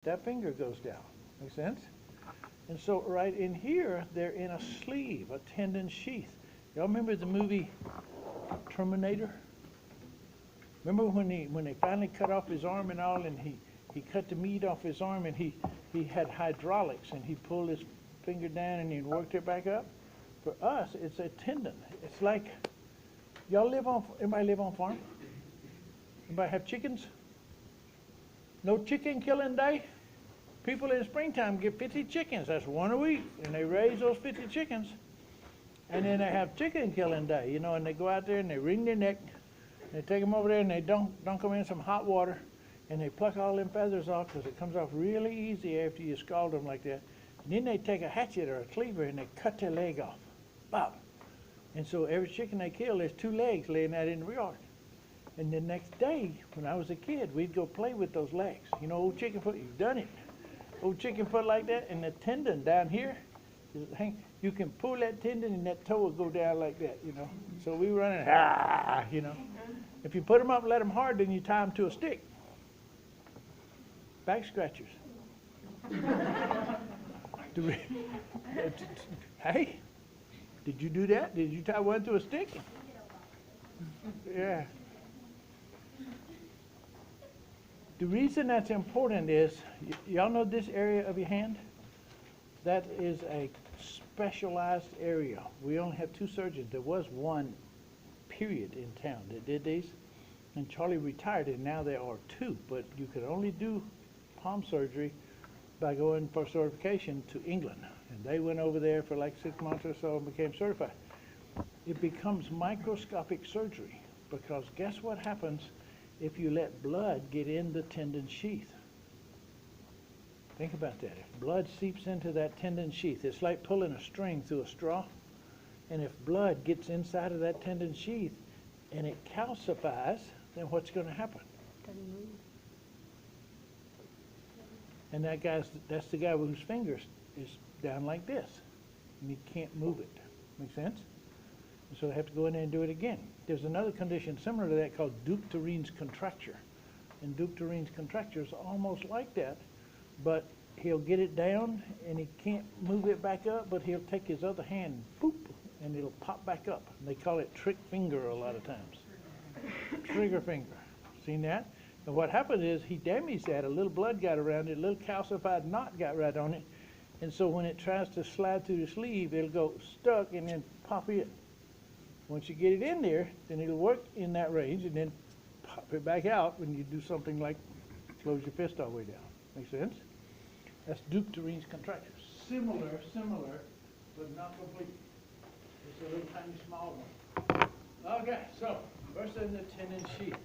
that finger goes down. Make sense? And so right in here, they're in a sleeve, a tendon sheath. Y'all remember the movie Terminator? Remember when they finally cut off his arm and all, and he cut the meat off his arm, and he had hydraulics, and he pulled his finger down and he worked it back up? For us, it's a tendon. It's like, anybody live on farm? Anybody have chickens? No chicken killing day? People in the springtime get 50 chickens. That's one a week. And they raise those 50 chickens. And then they have chicken killing day, and they go out there and they wring their neck. They take them over there and they dunk them in some hot water. And they pluck all them feathers off because it comes off really easy after you scald them like that. And then they take a hatchet or a cleaver and they cut their leg off. Bop. And so every chicken they kill, there's 2 legs laying out in the yard. And the next day, when I was a kid, we'd go play with those legs. Old chicken foot, you've done it. Old chicken foot like that, and the tendon down here, you can pull that tendon and that toe will go down like that, So we were running, If you put them up and let them hard, then you tie them to a stick. Back scratchers. Hey, did you do that? Did you tie one to a stick? Yeah. The reason that's important is, y'all know this area of your hand? That is a specialized area. We only have 2 surgeons. There was one, period, in town that did these. And Charlie retired, and now there are 2. But you could only do palm surgery by going for certification to England. And they went over there for like 6 months or so and became certified. It becomes microscopic surgery because guess what happens if you let blood get in the tendon sheath? Think about that. If blood seeps into that tendon sheath, it's like pulling a string through a straw. And if blood gets inside of that tendon sheath and it calcifies, then what's going to happen? And that's the guy whose fingers is down like this. And he can't move it. Make sense? And so they have to go in there and do it again. There's another condition similar to that called Dupuytren's contracture. And Dupuytren's contracture is almost like that, but he'll get it down and he can't move it back up, but he'll take his other hand, boop, and it'll pop back up. And they call it trick finger a lot of times. Trigger finger. Seen that? And what happened is he damaged that. A little blood got around it, a little calcified knot got right on it. And so when it tries to slide through the sleeve, it'll go stuck and then pop in. Once you get it in there, then it'll work in that range and then pop it back out when you do something like close your fist all the way down. Make sense? That's Dupuytren's contracture. Similar, but not complete. It's a little tiny small one. Okay, so first in the tendon sheath.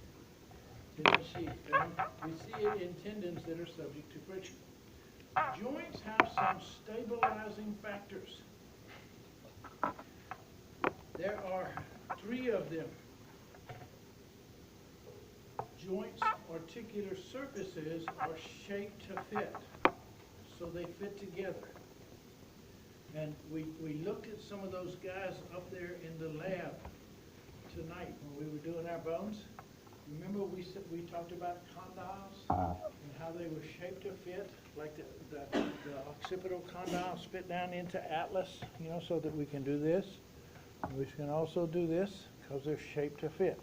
Tendon sheath. And we see it in tendons that are subject to friction. Joints have some stabilizing factors. There are 3 of them. Joints' articular surfaces are shaped to fit, so they fit together. And we looked at some of those guys up there in the lab tonight when we were doing our bones. Remember we talked about condyles and how they were shaped to fit, like the occipital condyles fit down into atlas, so that we can do this. And we can also do this because they're shaped to fit.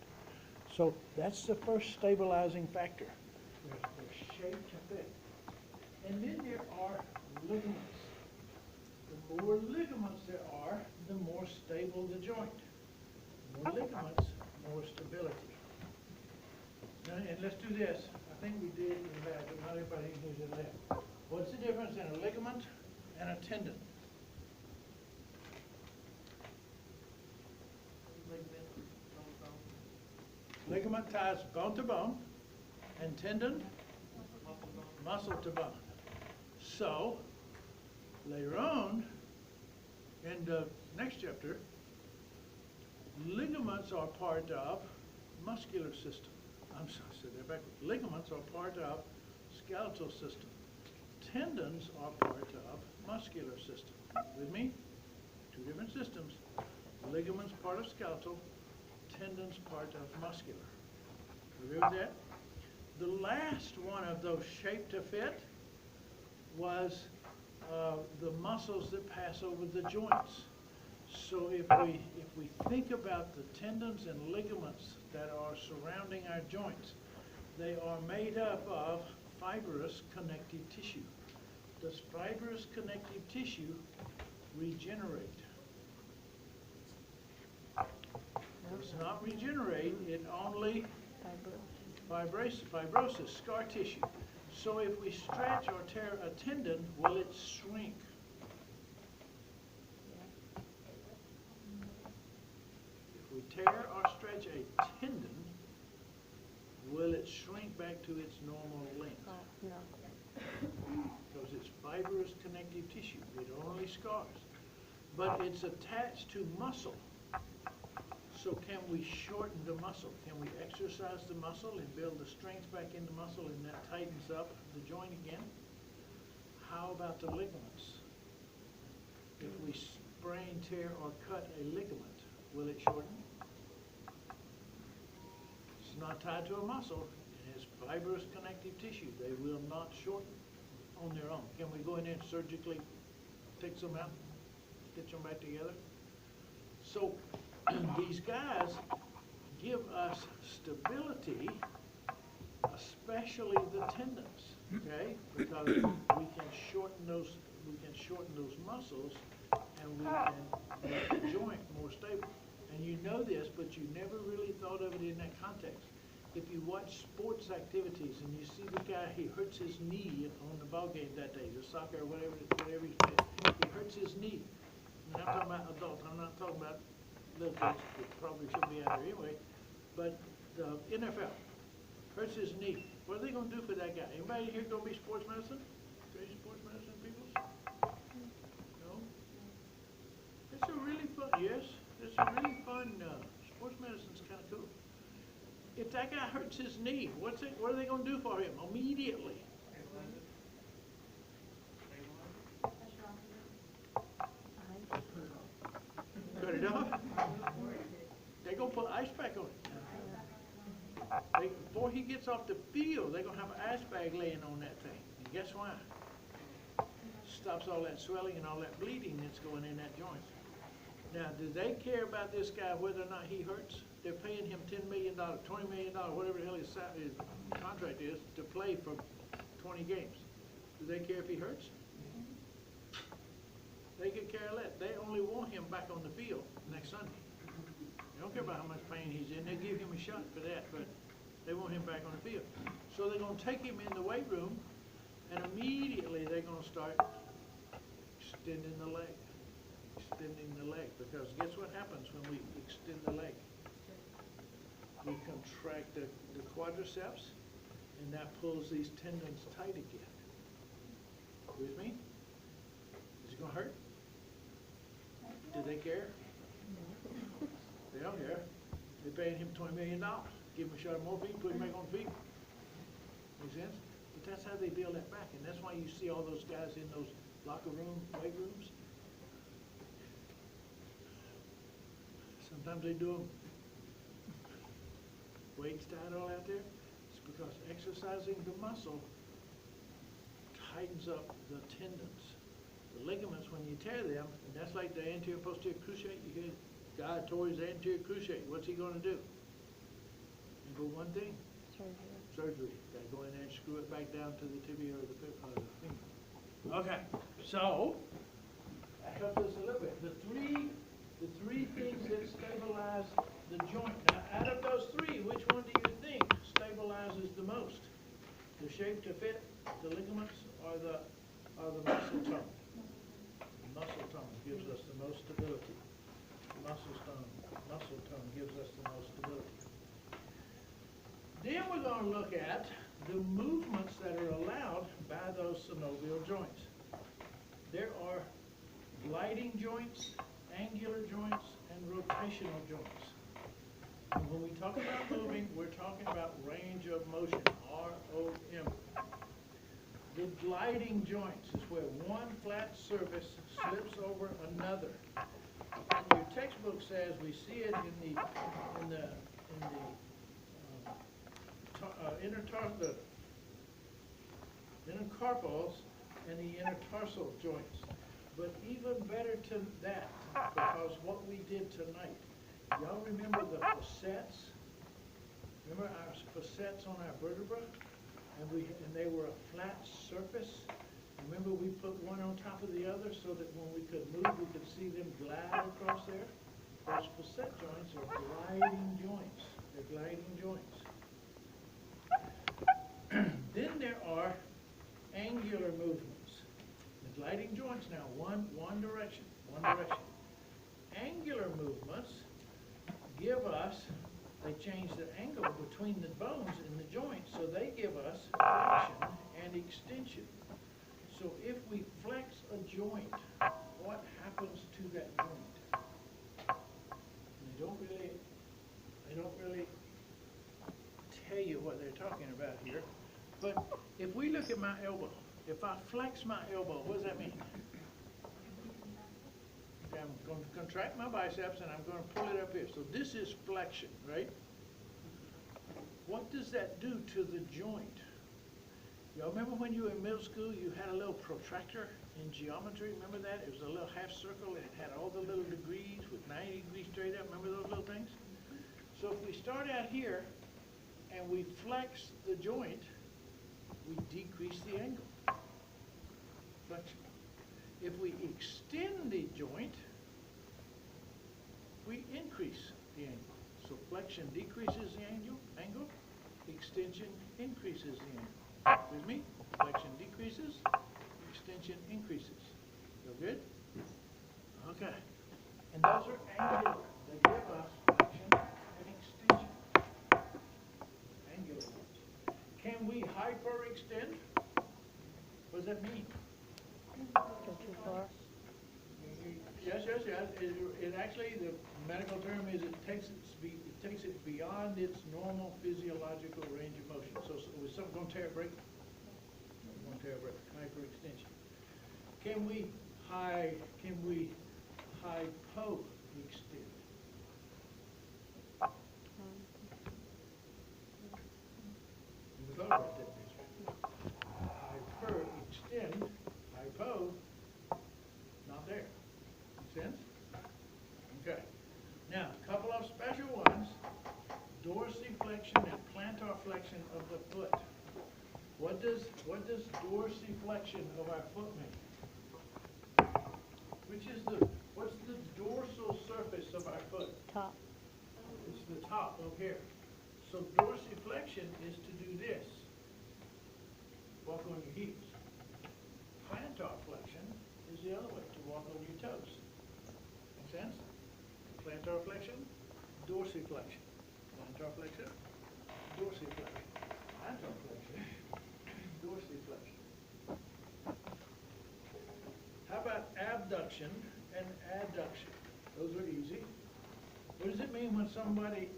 So that's the first stabilizing factor. They're shaped to fit. And then there are ligaments. The more ligaments there are, the more stable the joint. The more ligaments, more stability. And let's do this. I think we did it in the lab, but not everybody knows in the lab. What's the difference in a ligament and a tendon? Ligament ties bone to bone, and tendon, muscle to bone. So, later on, in the next chapter, ligaments are part of muscular system. I'm sorry, I said that backwards. Ligaments are part of skeletal system. Tendons are part of muscular system. With me? 2 different systems. Ligaments part of skeletal, tendons part of muscular. Agree with that? The last one of those shaped to fit was the muscles that pass over the joints. So if we think about the tendons and ligaments that are surrounding our joints, they are made up of fibrous connective tissue. Does fibrous connective tissue regenerate? Does not regenerate, it only fibrosis, scar tissue. So if we stretch or tear a tendon, will it shrink? If we tear or stretch a tendon, will it shrink back to its normal length? Oh, no. Because it's fibrous connective tissue. It only scars. But it's attached to muscle. So can we shorten the muscle? Can we exercise the muscle and build the strength back in the muscle, and that tightens up the joint again? How about the ligaments? If we sprain, tear, or cut a ligament, will it shorten? It's not tied to a muscle. It has fibrous connective tissue. They will not shorten on their own. Can we go in there and surgically take some out, stitch them back together? So these guys give us stability, especially the tendons, okay? Because we can shorten those muscles, and we can make the joint more stable. And you know this, but you never really thought of it in that context. If you watch sports activities and you see the guy, he hurts his knee on the ball game that day, the soccer or whatever he's playing, he hurts his knee. And I'm talking about adults, I'm not talking about little kids, that probably should be out there anyway, but the NFL hurts his knee. What are they going to do for that guy? Anybody here going to be sports medicine? Crazy sports medicine people? No? It's a really fun, yes, it's a really fun, sports medicine's kind of cool. If that guy hurts his knee, what are they going to do for him immediately? Cut it off? They're going to put ice pack on it. Before he gets off the field, they're going to have an ice bag laying on that thing. And guess why? Stops all that swelling and all that bleeding that's going in that joint. Now, do they care about this guy whether or not he hurts? They're paying him $10 million, $20 million, whatever the hell his contract is, to play for 20 games. Do they care if he hurts? They could care less. They only want him back on the field next Sunday. They don't care about how much pain he's in. They give him a shot for that, but they want him back on the field. So they're going to take him in the weight room, and immediately they're going to start extending the leg. Extending the leg, because guess what happens when we extend the leg? We contract the quadriceps, and that pulls these tendons tight again. With me? Is it going to hurt? Do they care? They don't care. They're paying him $20 million. Give him a shot of morphine, put him back on the feet. Make sense? But that's how they build that back, and that's why you see all those guys in those locker room, weight rooms. Sometimes they do them weights tied all out there. It's because exercising the muscle tightens up the tendons. The ligaments, when you tear them, and that's like the anterior posterior cruciate. You hear guy tore his anterior cruciate. What's he going to do? And for one thing, surgery. Got to go in there and screw it back down to the tibia or the finger. Okay, so that helps us a little bit. The three things that stabilize the joint. Now, out of those three, which one do you think stabilizes the most? The shape to fit, the ligaments, or the muscle tone? The muscle tone gives us the most stability. Muscle tone gives us the most stability. Then we're going to look at the movements that are allowed by those synovial joints. There are gliding joints, angular joints, and rotational joints. And when we talk about moving, we're talking about range of motion, ROM. The gliding joints is where one flat surface slips over another. And your textbook says we see it in the intercarpals and the intertarsal joints. But even better to that, because what we did tonight, y'all remember the facets? Remember our facets on our vertebra? And they were a flat surface. Remember we put one on top of the other so that when we could move, we could see them glide across there? Those facet joints are gliding joints. They're gliding joints. Then there are angular movements. The gliding joints now, one direction. Angular movements give us, they change the angle between the bones in the joint, so they give us flexion and extension. So if we flex a joint, what happens to that joint? They don't really tell you what they're talking about here. But if we look at my elbow, if I flex my elbow, what does that mean? Okay, I'm going to contract my biceps and I'm going to pull it up here. So this is flexion, right? What does that do to the joint? Y'all remember when you were in middle school, you had a little protractor in geometry? Remember that? It was a little half circle and it had all the little degrees with 90 degrees straight up. Remember those little things? So if we start out here and we flex the joint, we decrease the angle. Flexion. If we extend the joint, we increase the angle. So flexion decreases the angle, extension increases the angle. With me? Flexion decreases, extension increases. Feel good? Okay. And those are angular. They give us flexion and extension. Angular ones. Can we hyperextend? What does that mean? Go too far. Yes. It actually, the medical term is it takes it beyond its normal physiological range of motion. So is something going to tear a break? Going to tear a break. Hyperextension. Can we hypoextend? We thought about that picture. Hyperextend, hypo, not there. Make sense? Okay. Now, a couple of special ones, dorsiflexion and plantar flexion of the foot. What does dorsiflexion of our foot mean? What's the dorsal surface of our foot? Top. It's the top up here. So dorsiflexion is to do this. Walk on your heels. Plantar flexion is the other way, to walk on your toes. Make sense? Plantar flexion, dorsiflexion. Plantar flexion, dorsiflexion. Plantar flexion, dorsiflexion. How about abduction and adduction? Those are easy. What does it mean when somebody